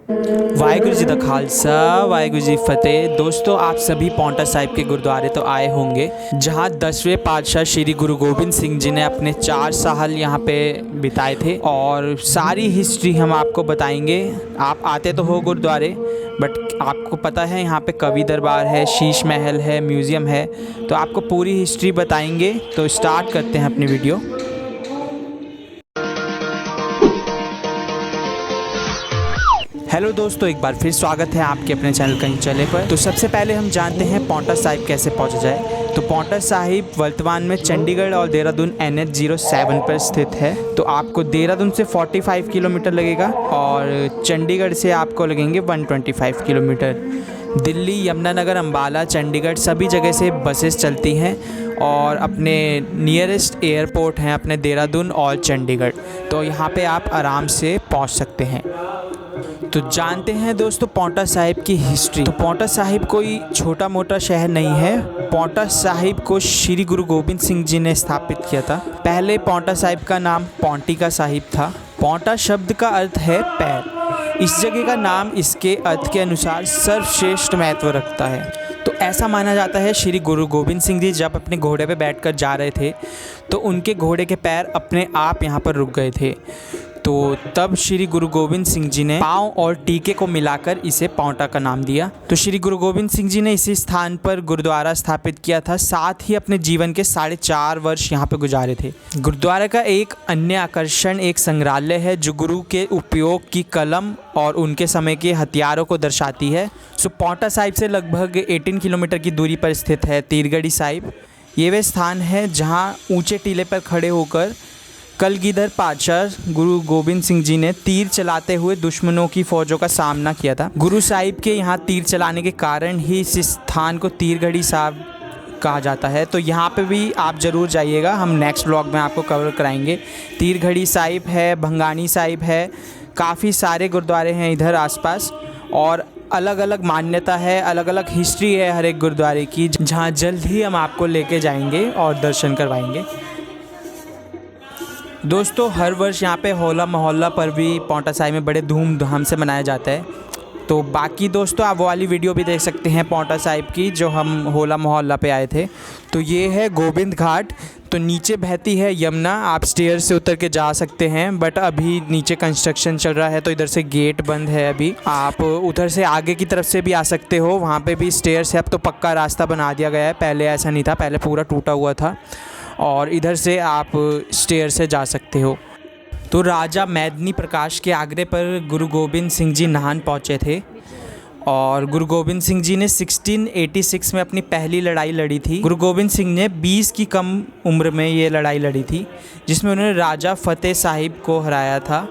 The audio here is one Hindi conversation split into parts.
वाहिगुरू जी दा खालसा, वाहिगुरू जी फतेह। दोस्तों, आप सभी पांवटा साहिब के गुरुद्वारे तो आए होंगे, जहां 10वें पातशाह श्री गुरु गोबिंद सिंह जी ने अपने 4 साल यहाँ पे बिताए थे और सारी हिस्ट्री हम आपको बताएंगे। आप आते तो हो गुरुद्वारे, बट आपको पता है यहाँ पे कवि दरबार है, शीश महल है, म्यूज़ियम है, तो आपको पूरी हिस्ट्री बताएंगे। तो स्टार्ट करते हैं अपनी वीडियो। हेलो दोस्तों, एक बार फिर स्वागत है आपके अपने चैनल कहीं चले पर। तो सबसे पहले हम जानते हैं पांवटा साहिब कैसे पहुंचा जाए। तो पांवटा साहिब वर्तमान में चंडीगढ़ और देहरादून NH07 पर स्थित है। तो आपको देहरादून से 45 किलोमीटर लगेगा और चंडीगढ़ से आपको लगेंगे 125 किलोमीटर। दिल्ली, यमुनानगर, अम्बाला, चंडीगढ़ सभी जगह से बसेस चलती हैं और अपने नियरेस्ट एयरपोर्ट हैं अपने देहरादून और चंडीगढ़। तो यहाँ पे आप आराम से पहुँच सकते हैं। तो जानते हैं दोस्तों पांवटा साहिब की हिस्ट्री। तो पांवटा साहिब कोई छोटा मोटा शहर नहीं है। पांवटा साहिब को श्री गुरु गोबिंद सिंह जी ने स्थापित किया था। पहले पांवटा साहिब का नाम पांवटिका साहिब था। पांवटा शब्द का अर्थ है पैर। इस जगह का नाम इसके अर्थ के अनुसार सर्वश्रेष्ठ महत्व रखता है। तो ऐसा माना जाता है श्री गुरु गोबिंद सिंह जी जब अपने घोड़े पे बैठकर जा रहे थे तो उनके घोड़े के पैर अपने आप यहाँ पर रुक गए थे। तो तब श्री गुरु गोबिंद सिंह जी ने पाँव और टीके को मिलाकर इसे पांवटा का नाम दिया। तो श्री गुरु गोबिंद सिंह जी ने इसी स्थान पर गुरुद्वारा स्थापित किया था। साथ ही अपने जीवन के 4.5 वर्ष यहाँ पे गुजारे थे। गुरुद्वारा का एक अन्य आकर्षण एक संग्रहालय है जो गुरु के उपयोग की कलम और उनके समय के हथियारों को दर्शाती है। सो पांवटा साहिब से लगभग 18 किलोमीटर की दूरी पर स्थित है तीरगढ़ी साहिब। ये वे स्थान है जहाँ ऊँचे टीले पर खड़े होकर कलगीधर पातशाह गुरु गोबिंद सिंह जी ने तीर चलाते हुए दुश्मनों की फौजों का सामना किया था। गुरु साहिब के यहाँ तीर चलाने के कारण ही इस स्थान को तीरगढ़ी साहिब कहा जाता है। तो यहाँ पे भी आप ज़रूर जाइएगा, हम नेक्स्ट व्लॉग में आपको कवर कराएंगे। तीरगढ़ी साहिब है, भंगानी साहिब है, काफ़ी सारे गुरुद्वारे हैं इधर आसपास और अलग अलग मान्यता है, अलग अलग हिस्ट्री है हर एक गुरुद्वारे की, जहाँ जल्द ही हम आपको लेके जाएंगे और दर्शन करवाएंगे। दोस्तों, हर वर्ष यहाँ पे होला मोहल्ला पर भी पांवटा साहिब में बड़े धूमधाम से मनाया जाता है। तो बाकी दोस्तों आप वो वाली वीडियो भी देख सकते हैं पांवटा साहिब की जो हम होला मोहल्ला पे आए थे। तो ये है गोविंद घाट। तो नीचे बहती है यमुना, आप स्टेयर से उतर के जा सकते हैं, बट अभी नीचे कंस्ट्रक्शन चल रहा है तो इधर से गेट बंद है। अभी आप उधर से आगे की तरफ से भी आ सकते हो, वहाँ पे भी स्टेयर से अब तो पक्का रास्ता बना दिया गया है, पहले ऐसा नहीं था, पहले पूरा टूटा हुआ था। और इधर से आप स्टेयर से जा सकते हो। तो राजा मैदनी प्रकाश के आग्रह पर गुरु गोबिंद सिंह जी नाहन पहुँचे थे और गुरु गोबिंद सिंह जी ने 1686 में अपनी पहली लड़ाई लड़ी थी। गुरु गोबिंद सिंह ने 20 की कम उम्र में ये लड़ाई लड़ी थी जिसमें उन्होंने राजा फतेह साहिब को हराया था।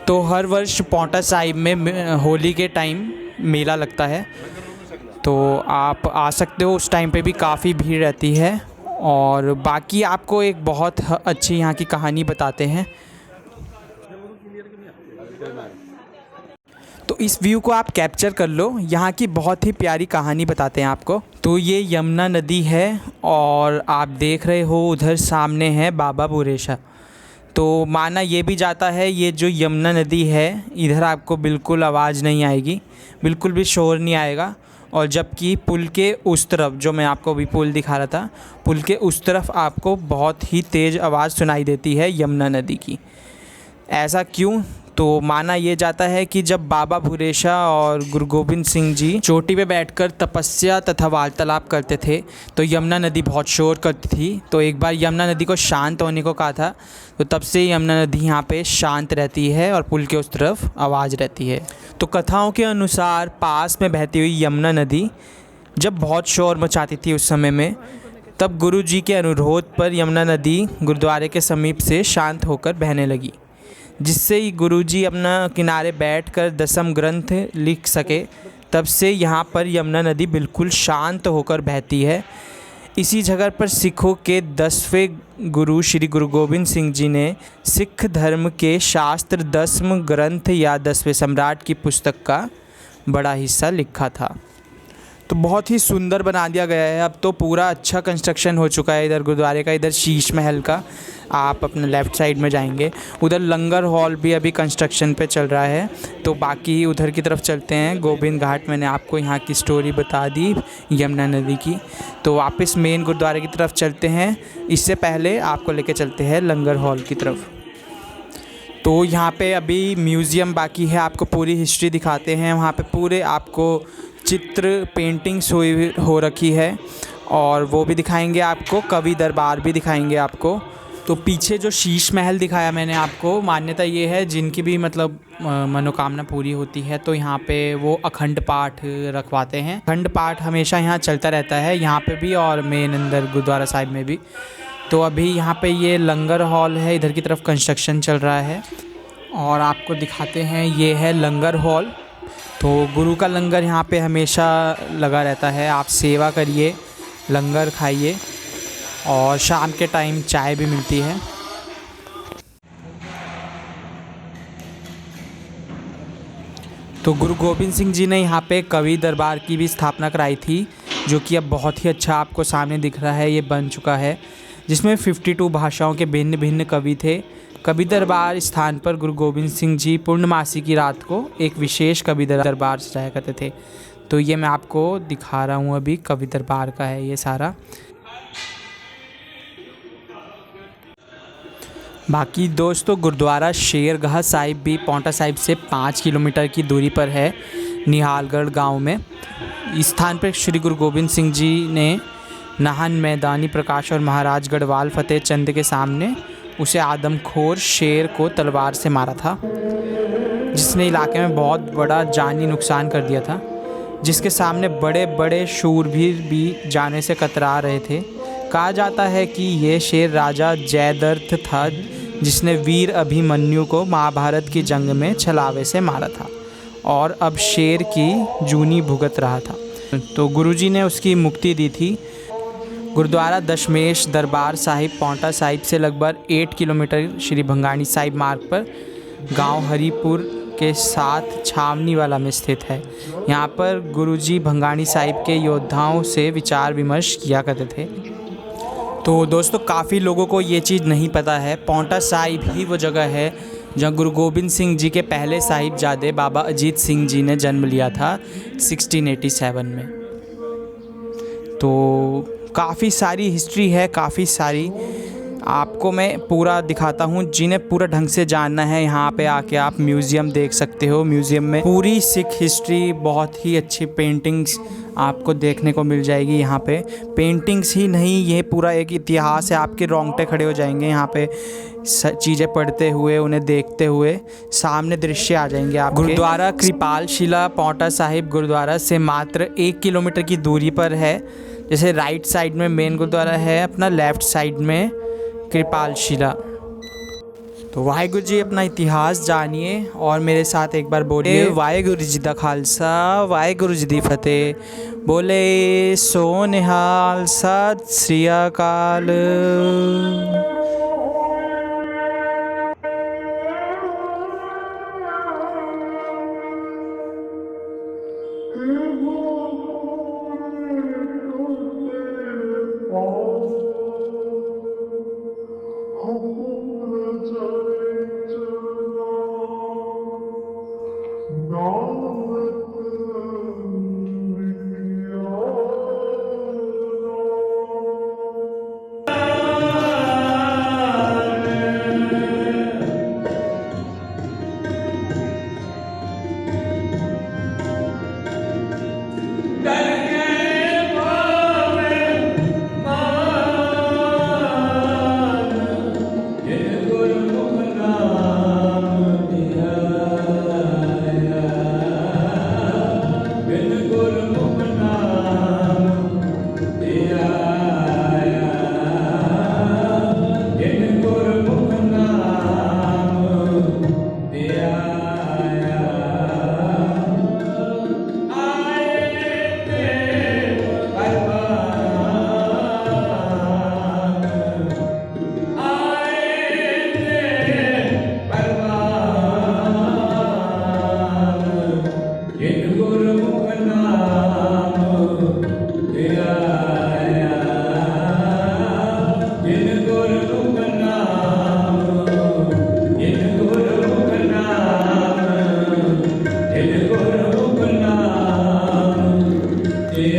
तो हर वर्ष पांवटा साहिब में होली के टाइम मेला लगता है, तो आप आ सकते हो। उस टाइम पे भी काफ़ी भीड़ रहती है। और बाकी आपको एक बहुत अच्छी यहाँ की कहानी बताते हैं। तो इस व्यू को आप कैप्चर कर लो, यहाँ की बहुत ही प्यारी कहानी बताते हैं आपको। तो ये यमुना नदी है और आप देख रहे हो उधर सामने है बाबा बुरेशा। तो माना ये भी जाता है ये जो यमुना नदी है इधर आपको बिल्कुल आवाज़ नहीं आएगी, बिल्कुल भी शोर नहीं आएगा। और जबकि पुल के उस तरफ, जो मैं आपको अभी पुल दिखा रहा था, पुल के उस तरफ आपको बहुत ही तेज़ आवाज़ सुनाई देती है यमुना नदी की। ऐसा क्यों? तो माना ये जाता है कि जब बाबा भूरेशा और गुरु गोबिंद सिंह जी चोटी पे बैठकर तपस्या तथा वार्तालाप करते थे तो यमुना नदी बहुत शोर करती थी। तो एक बार यमुना नदी को शांत होने को कहा था, तो तब से यमुना नदी यहाँ पे शांत रहती है और पुल के उस तरफ आवाज़ रहती है। तो कथाओं के अनुसार पास में बहती हुई यमुना नदी जब बहुत शोर मचाती थी उस समय में, तब गुरु जी के अनुरोध पर यमुना नदी गुरुद्वारे के समीप से शांत होकर बहने लगी, जिससे ही गुरुजी अपना किनारे बैठकर दसम ग्रंथ लिख सके। तब से यहाँ पर यमुना नदी बिल्कुल शांत होकर बहती है। इसी जगह पर सिखों के 10वें गुरु श्री गुरु गोबिंद सिंह जी ने सिख धर्म के शास्त्र दसम ग्रंथ या 10वें सम्राट की पुस्तक का बड़ा हिस्सा लिखा था। तो बहुत ही सुंदर बना दिया गया है। अब तो पूरा अच्छा कंस्ट्रक्शन हो चुका है इधर गुरुद्वारे का। इधर शीश महल का आप अपने लेफ़्ट साइड में जाएंगे, उधर लंगर हॉल भी अभी कंस्ट्रक्शन पे चल रहा है। तो बाकी उधर की तरफ चलते हैं। गोविंद घाट मैंने आपको यहाँ की स्टोरी बता दी यमुना नदी की। तो वापस मेन गुरुद्वारे की तरफ चलते हैं। इससे पहले आपको लेके चलते हैं लंगर हॉल की तरफ। तो यहाँ पे अभी म्यूज़ियम बाकी है, आपको पूरी हिस्ट्री दिखाते हैं। वहाँ पे पूरे आपको चित्र पेंटिंग्स हुई हो रखी है और वो भी दिखाएंगे आपको। कवि दरबार भी दिखाएंगे आपको। तो पीछे जो शीश महल दिखाया मैंने आपको, मान्यता ये है जिनकी भी मतलब मनोकामना पूरी होती है तो यहाँ पे वो अखंड पाठ रखवाते हैं। अखंड पाठ हमेशा यहाँ चलता रहता है, यहाँ पे भी और मेन अंदर गुरुद्वारा साहिब में भी। तो अभी यहाँ पे ये लंगर हॉल है, इधर की तरफ कंस्ट्रक्शन चल रहा है और आपको दिखाते हैं। ये है लंगर हॉल। तो गुरु का लंगर यहाँ पे हमेशा लगा रहता है। आप सेवा करिए, लंगर खाइए और शाम के टाइम चाय भी मिलती है। तो गुरु गोविंद सिंह जी ने यहाँ पे कवि दरबार की भी स्थापना कराई थी, जो कि अब बहुत ही अच्छा आपको सामने दिख रहा है। ये बन चुका है, जिसमें 52 भाषाओं के भिन्न भिन्न कवि थे। कवि दरबार स्थान पर गुरु गोविंद सिंह जी पूर्णमासी की रात को एक विशेष कवि दरबार सजाया करते थे। तो ये मैं आपको दिखा रहा हूँ, अभी कवि दरबार का है ये सारा। बाकी दोस्तों गुरुद्वारा शेरगाह साहिब भी पांवटा साहिब से 5 किलोमीटर की दूरी पर है, निहालगढ़ गांव में। इस स्थान पर श्री गुरु गोविंद सिंह जी ने नाहन मैदानी प्रकाश और महाराज गढ़वाल फतेह चंद के सामने उसे आदमखोर शेर को तलवार से मारा था, जिसने इलाके में बहुत बड़ा जानी नुकसान कर दिया था, जिसके सामने बड़े बड़े शूरवीर भी जाने से कतरा रहे थे। कहा जाता है कि ये शेर राजा जयद्रथ था, जिसने वीर अभिमन्यु को महाभारत की जंग में छलावे से मारा था और अब शेर की जूनी भुगत रहा था। तो गुरुजी ने उसकी मुक्ति दी थी। गुरुद्वारा दशमेश दरबार साहिब पांवटा साहिब से लगभग 8 किलोमीटर श्री भंगाणी साहिब मार्ग पर गांव हरिपुर के साथ छावनी वाला में स्थित है। यहाँ पर गुरुजी भंगाणी साहिब के योद्धाओं से विचार विमर्श किया करते थे। तो दोस्तों काफ़ी लोगों को ये चीज़ नहीं पता है, पांवटा साहिब ही वो जगह है जहाँ गुरु गोविंद सिंह जी के पहले साहिबजादे बाबा अजीत सिंह जी ने जन्म लिया था 1687 में। तो काफ़ी सारी हिस्ट्री है, काफ़ी सारी आपको मैं पूरा दिखाता हूँ। जिन्हें पूरा ढंग से जानना है यहाँ पे आके आप म्यूज़ियम देख सकते हो। म्यूज़ियम में पूरी सिख हिस्ट्री, बहुत ही अच्छी पेंटिंग्स आपको देखने को मिल जाएगी। यहाँ पे पेंटिंग्स ही नहीं, ये पूरा एक इतिहास है। आपके रोंगटे खड़े हो जाएंगे यहाँ पे चीज़ें पढ़ते हुए, उन्हें देखते हुए सामने दृश्य आ जाएंगे आप। गुरुद्वारा कृपाल शिला पांवटा साहिब गुरुद्वारा से मात्र 1 किलोमीटर की दूरी पर है। जैसे राइट साइड में मेन गुरुद्वारा है अपना, लेफ़्ट साइड में कृपाल शिला। तो वाहेगुरु जी अपना इतिहास जानिए और मेरे साथ एक बार बोलिए वाहेगुरु जी दा खालसा वाहेगुरु जी दी फतेह। बोले सो निहाल सत श्री अकाल।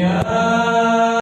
हैं